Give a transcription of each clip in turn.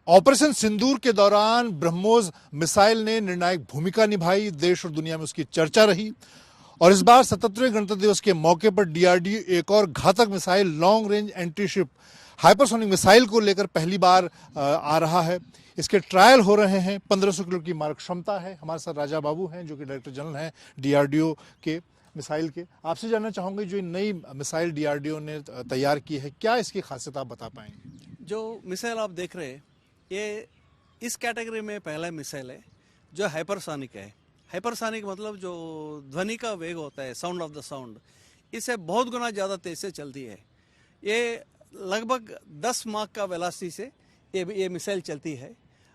Operation सिंदूर के दौरान BrahMos missile ने निर्णायक भूमिका निभाई। देश और दुनिया में उसकी चर्चा रही और इस बार 77वें गणतंत्र दिवस के मौके पर डीआरडीओ एक और घातक missile long range anti ship hypersonic missile को लेकर पहली बार आ रहा है। इसके ट्रायल हो रहे हैं। 1500 किलो की मारक क्षमता है। हमारे साथ राजा बाबू हैं जो कि डायरेक्टर जनरल हैं डीआरडीओ के मिसाइल के। आपसे जानना चाहूंगे जो नई मिसाइल डीआरडीओ ने तैयार की है, क्या इसकी खासियत आप बता पाएंगे? जो मिसाइल आप देख रहे हैं ये इस कैटेगरी में पहला मिसाइल है जो हाइपरसोनिक है। हाइपरसोनिक मतलब जो ध्वनि का वेग होता है, साउंड ऑफ द साउंड, इससे बहुत गुना ज़्यादा तेज से चलती है। ये लगभग 10 माक का वेलोसिटी से ये मिसाइल चलती है।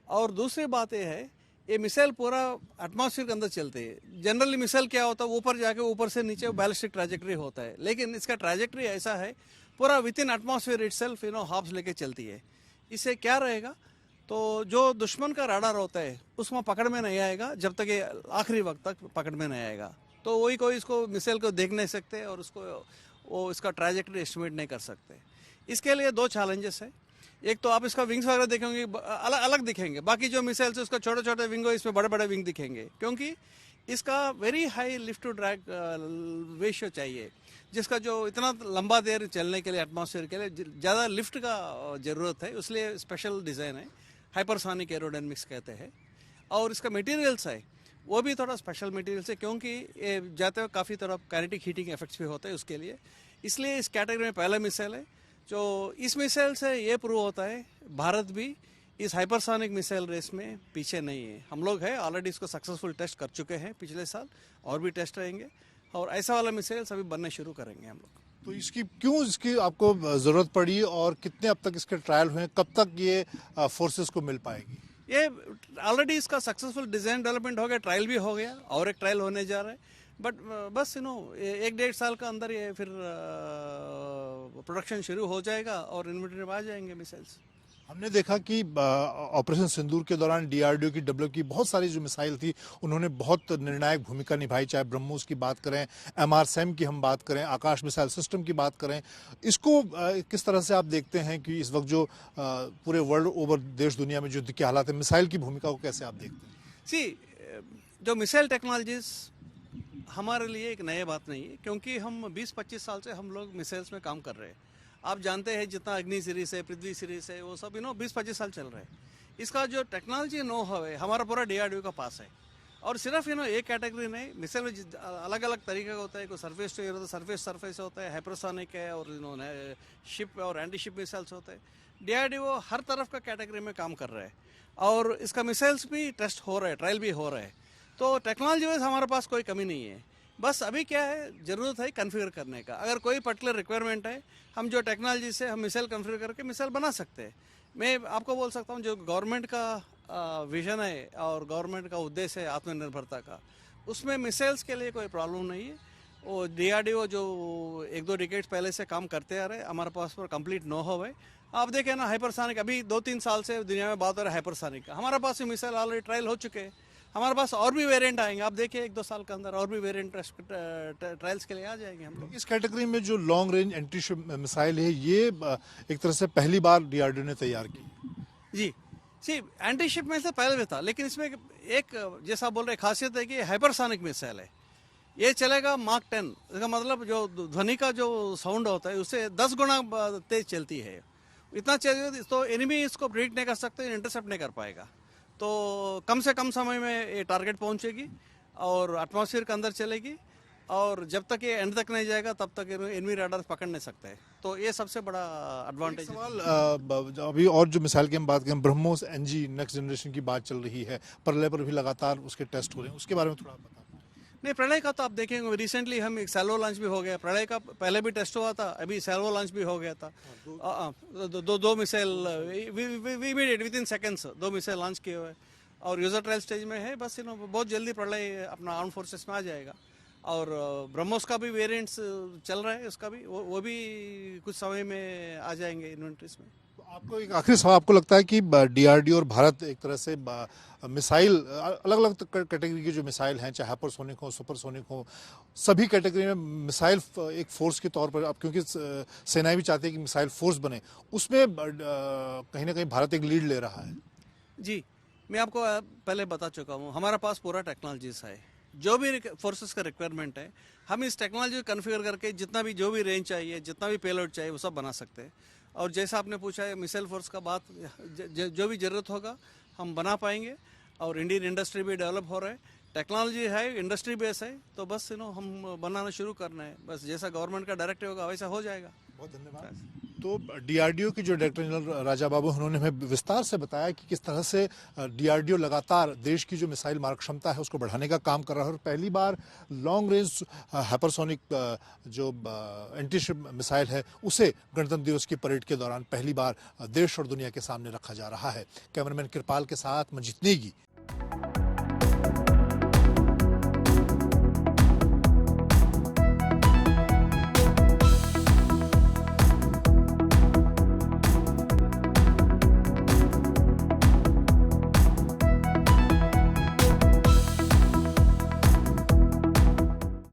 और दूसरी बात ये है ये मिसाइल पूरा एटमॉस्फेयर के अंदर चलते हैं। जनरली मिसाइल क्या होता है, ऊपर जाके ऊपर से नीचे बैलिस्टिक ट्रैजेक्टरी होता है, लेकिन इसका ट्रैजेक्टरी ऐसा है पूरा विद इन एटमॉस्फेयर इटसेल्फ हाफ्स लेके चलती है। इससे क्या रहेगा तो जो दुश्मन का राडार होता है उसमें पकड़ में नहीं आएगा जब तक ये आखिरी वक्त तक पकड़ में नहीं आएगा। तो वही कोई इसको मिसाइल को देख नहीं सकते और वो इसका ट्रैजेक्टरी एस्टिमेट नहीं कर सकते। इसके लिए दो चैलेंजेस है। एक तो आप इसका विंग्स वगैरह देखेंगे अलग अलग दिखेंगे, बाकी जो मिसाइल से उसका छोटे छोटे विंग हो, इसमें बड़े बड़े विंग दिखेंगे क्योंकि इसका very high lift to drag ratio चाहिए, जिसका जो इतना लंबा देर चलने के लिए एटमॉस्फेयर के लिए ज़्यादा लिफ्ट का ज़रूरत है, इसलिए स्पेशल डिज़ाइन है, हाइपरसोनिक एरोडायनामिक्स कहते हैं। और इसका मटेरियल्स है वो भी थोड़ा स्पेशल मटेरियल्स है क्योंकि ये जाते हुए काफ़ी तरह काइनेटिक हीटिंग इफेक्ट्स भी होते हैं उसके लिए। इसलिए इस कैटेगरी में पहला मिसाइल है। जो इस मिसाइल से ये प्रूव होता है भारत भी इस हाइपरसोनिक मिसाइल रेस में पीछे नहीं है। हम लोग है ऑलरेडी इसको सक्सेसफुल टेस्ट कर चुके हैं पिछले साल, और भी टेस्ट रहेंगे और ऐसा वाला मिसाइल अभी बनने शुरू करेंगे हम लोग। तो इसकी आपको जरूरत पड़ी और कितने अब तक इसके ट्रायल हुए, कब तक ये फोर्सेस को मिल पाएगी? ये ऑलरेडी इसका सक्सेसफुल डिज़ाइन डेवलपमेंट हो गया, ट्रायल भी हो गया और एक ट्रायल होने जा रहा है। बट बस 1-1.5 साल का अंदर ये फिर प्रोडक्शन शुरू हो जाएगा और इन्वेंटरी में आ जाएंगे मिसाइल्स। हमने देखा कि ऑपरेशन सिंदूर के दौरान डीआरडीओ की डेवलप की बहुत सारी जो मिसाइल थी उन्होंने बहुत निर्णायक भूमिका निभाई, चाहे ब्रह्मोस की बात करें, एमआरसैम की हम बात करें, आकाश मिसाइल सिस्टम की बात करें। इसको किस तरह से आप देखते हैं कि इस वक्त जो पूरे वर्ल्ड ओवर देश दुनिया में युद्ध के हालात है, मिसाइल की भूमिका को कैसे आप देखते हैं? जो मिसाइल टेक्नोलॉजीज हमारे लिए एक नई बात नहीं है क्योंकि हम 20-25 साल से हम लोग मिसाइल्स में काम कर रहे हैं। आप जानते हैं जितना अग्नि सीरीज है, पृथ्वी सीरीज है, वो सब 20-25 साल चल रहे हैं। इसका जो टेक्नोलॉजी नो है हमारा पूरा डीआरडीओ का पास है। और सिर्फ एक कैटेगरी नहीं, मिसाइल में अलग अलग तरीके का होता है। कोई सरफेस टू एयर होता है, सरफेस होता है, हाइपरसोनिक है और शिप और एंटी शिप मिसाइल्स होते हैं। डीआरडीओ हर तरफ का कैटेगरी में काम कर रहा है और इसका मिसाइल्स भी टेस्ट हो रहे हैं, ट्रायल भी हो रहे हैं। तो टेक्नोलॉजी वाइज हमारे पास कोई कमी नहीं है। बस अभी क्या है, ज़रूरत है कन्फिगर करने का। अगर कोई पर्टिकुलर रिक्वायरमेंट है, हम जो टेक्नोलॉजी से हम मिसाइल कन्फिगर करके मिसाइल बना सकते हैं। मैं आपको बोल सकता हूँ जो गवर्नमेंट का विजन है और गवर्नमेंट का उद्देश्य है आत्मनिर्भरता का, उसमें मिसाइल्स के लिए कोई प्रॉब्लम नहीं है। वो डीआरडीओ जो 1-2 डिकेड्स पहले से काम करते आ रहे, हमारे पास पर कंप्लीट नो हो है। आप देखें ना, हाइपरसोनिक अभी 2-3 साल से दुनिया में बात हो रहा है हाइपरसोनिक का। हमारे पास मिसाइल ऑलरेडी ट्रायल हो चुके हैं। हमारे पास और भी वेरिएंट आएंगे, आप देखिए 1-2 साल के अंदर और भी वेरिएंट ट्रायल्स के लिए आ जाएंगे हम लोग। इस कैटेगरी में जो long range anti ship missile है ये एक तरह से पहली बार डीआरडीओ ने तैयार की। जी एंटी शिप में से पहले भी था, लेकिन इसमें एक जैसा बोल रहे खासियत है कि हाइपरसोनिक मिसाइल है। ये चलेगा मार्क 10। इसका मतलब जो ध्वनि का जो साउंड होता है उससे 10 गुना तेज चलती है। इतना चलेगी तो एनिमी इसको प्रेडिक्ट नहीं कर सकते, इंटरसेप्ट नहीं कर पाएगा। तो कम से कम समय में ये टारगेट पहुंचेगी और एटमॉस्फेयर के अंदर चलेगी और जब तक ये एंड तक नहीं जाएगा तब तक एनिमी राडार पकड़ नहीं सकते हैं। तो ये सबसे बड़ा एडवांटेज है। सवाल अभी और जो मिसाइल की हम बात करें, ब्रह्मोस एनजी नेक्स्ट जनरेशन की बात चल रही है, प्रलय पर भी लगातार उसके टेस्ट हो रहे हैं, उसके बारे में थोड़ा बता। नहीं, प्रलय का तो आप देखेंगे रिसेंटली हम एक सैल्वो लॉन्च भी हो गया। प्रलय का पहले भी टेस्ट हुआ था, अभी सैल्वो लॉन्च भी हो गया था। दो missile immediate with in seconds 2 missile launch किए हुए और यूजर ट्रायल स्टेज में है। बस बहुत जल्दी प्रलय अपना आर्म फोर्सेस में आ जाएगा। और ब्रह्मोस का भी वेरिएंट्स चल रहा है, उसका भी वो भी कुछ समय में आ जाएंगे इन्वेंट्रीज में। आपको एक आखिरी सवाल, आपको लगता है कि डीआरडीओ और भारत एक तरह से मिसाइल, अलग अलग कैटेगरी की जो मिसाइल हैं, चाहे हाइपरसोनिक हो, सुपरसोनिक हो, सभी कैटेगरी में मिसाइल एक फोर्स के तौर पर, अब क्योंकि सेनाएं भी चाहती है कि मिसाइल फोर्स बने, उसमें कहीं ना कहीं भारत एक लीड ले रहा है। जी, मैं आपको पहले बता चुका हूँ, हमारा पास पूरा टेक्नोलॉजीज है। जो भी फोर्सेस का रिक्वायरमेंट है, हम इस टेक्नोलॉजी को कन्फिगर करके जितना भी जो भी रेंज चाहिए, जितना भी पेलोड चाहिए, वो सब बना सकते हैं। और जैसा आपने पूछा है मिसाइल फोर्स का बात, जो भी ज़रूरत होगा हम बना पाएंगे। और इंडियन इंडस्ट्री भी डेवलप हो रहा है, टेक्नोलॉजी है, इंडस्ट्री बेस है, तो बस हम बनाना शुरू करना है। बस जैसा गवर्नमेंट का डायरेक्टिव होगा वैसा हो जाएगा। बहुत धन्यवाद। तो डीआरडीओ की जो डायरेक्टर जनरल राजा बाबू, उन्होंने हमें विस्तार से बताया कि किस तरह से डीआरडीओ लगातार देश की जो मिसाइल मारक क्षमता है उसको बढ़ाने का काम कर रहा है, और पहली बार लॉन्ग रेंज हाइपरसोनिक जो एंटी शिप मिसाइल है उसे गणतंत्र दिवस की परेड के दौरान पहली बार देश और दुनिया के सामने रखा जा रहा है। कैमरामैन कृपाल के साथ मंजीत नेगी।